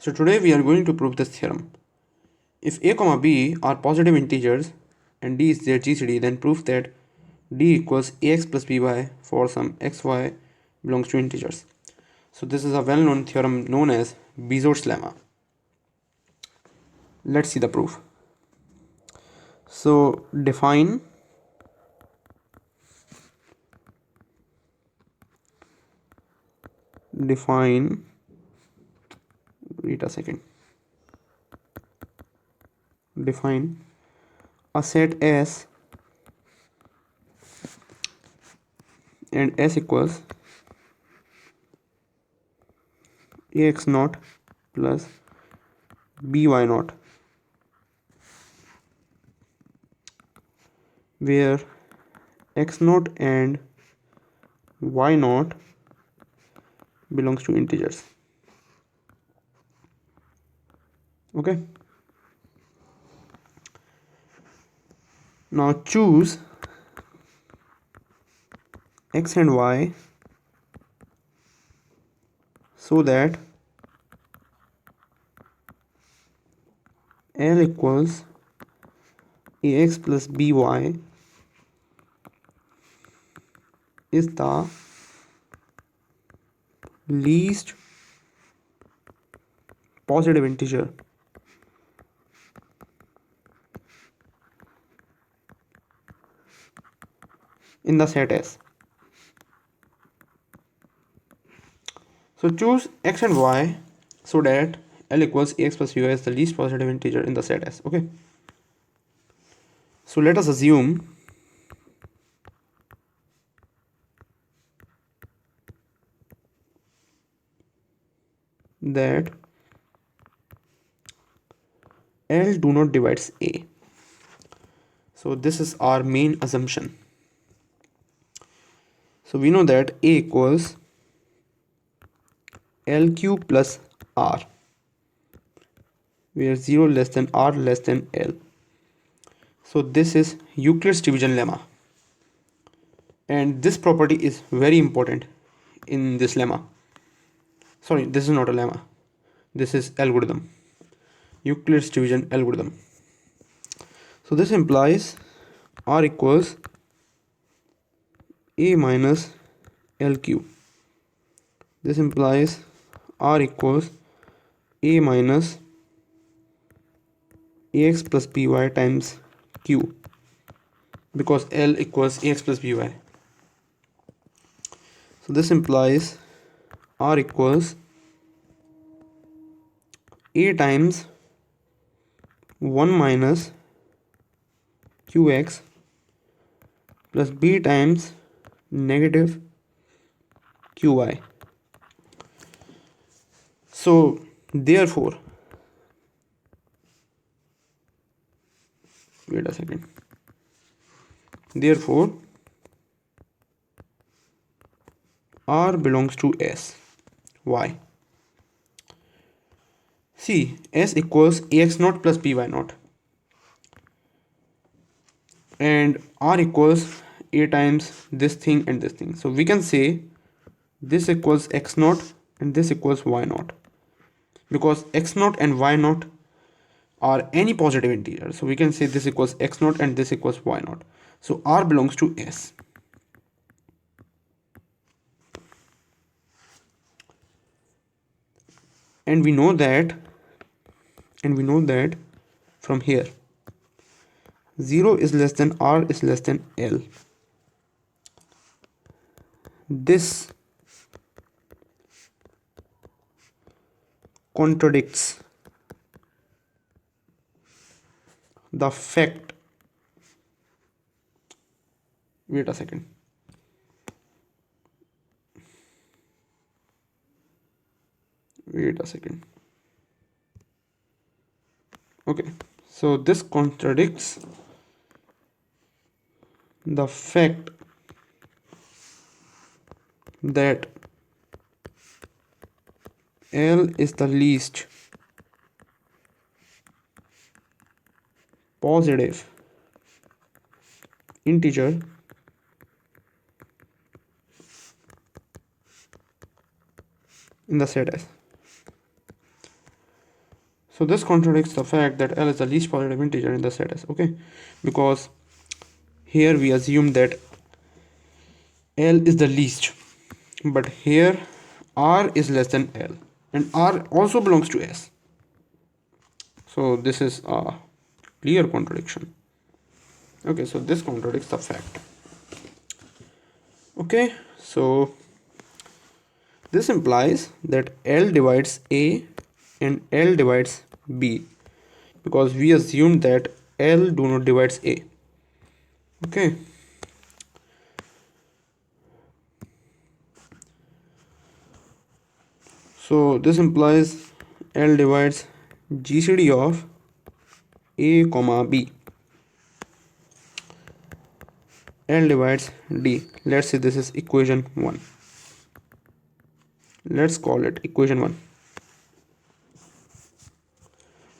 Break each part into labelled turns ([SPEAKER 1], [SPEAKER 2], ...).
[SPEAKER 1] So today we are going to prove this theorem. If a comma b are positive integers and d is their GCD, then prove that d equals ax plus by for some xy belongs to integers. So this is a well-known theorem known as Bezout's lemma. Let's see the proof. So define wait a second. Define a set S and S equals ax naught plus by naught, where x naught and y naught belongs to integers. Okay, now choose x and y so that L equals ax plus by is the least positive integer in the set S. So choose x and y so that L equals ax plus by is the least positive integer in the set S. Okay, so let us assume that L do not divides A. So this is our main assumption. So we know that A equals L cube plus R, where 0 less than R less than L. So this is Euclid's division lemma, and this property is very important in this lemma. Sorry, this is not a lemma, this is algorithm, Euclid's division algorithm. So this implies R equals A minus L cube. This implies R equals A minus ax plus by times q, because L equals ax plus by. So this implies R equals A times 1 minus qx plus b times negative qy. So therefore, wait a second, therefore R belongs to S. Why? See, S equals ax naught plus by naught, and R equals A times this thing and this thing. So we can say this equals x naught and this equals y naught, because x naught and y naught are any positive integer. So we can say this equals x naught and this equals y naught. So R belongs to S. And we know that from here 0 is less than R is less than L. This contradicts the fact, wait a second, okay, so this contradicts the fact that L is the least positive integer in the set S. So this contradicts the fact that L is the least positive integer in the set S, okay? Because here we assume that L is the least, but here R is less than L, and R also belongs to S. So this is a clear contradiction. Okay, so this contradicts the fact. Okay, so this implies that L divides A and L divides B, because we assumed that L do not divides A. Okay. So this implies L divides GCD of A comma B. L divides D. Let's say this is equation 1. Let's call it equation 1.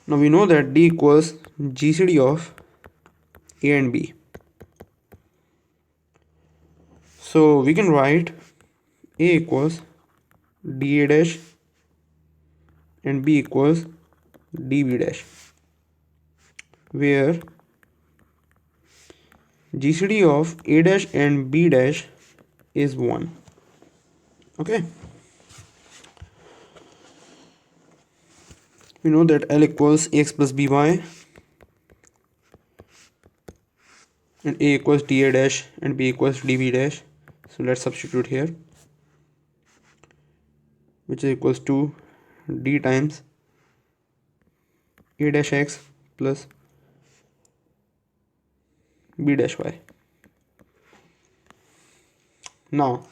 [SPEAKER 1] Now we know that D equals GCD of A and B. So we can write A equals dA dash and B equals dB dash, where GCD of A dash and B dash is 1. Okay. We know that L equals AX plus BY and A equals dA dash and B equals dB dash. So let's substitute here, which is equals to D times A dash X plus B dash Y. Now,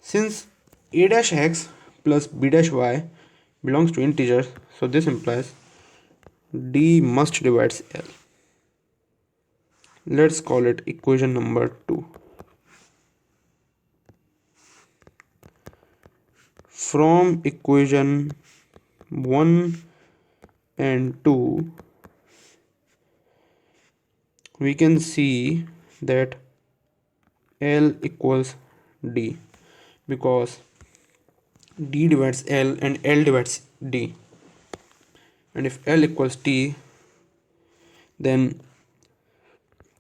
[SPEAKER 1] since A dash X plus B dash Y belongs to integers, so this implies D must divides L. Let's call it equation number 2. From equation 1 and 2, we can see that L equals D, because D divides L and L divides D. And if L equals D, then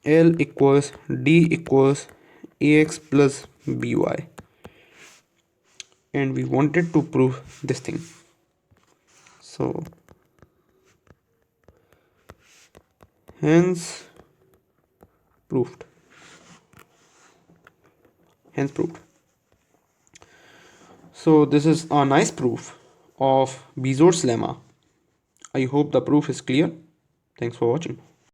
[SPEAKER 1] L equals D equals AX plus BY. And we wanted to prove this thing. So hence proved. So this is a nice proof of Bezout's lemma. I hope the proof is clear. Thanks for watching.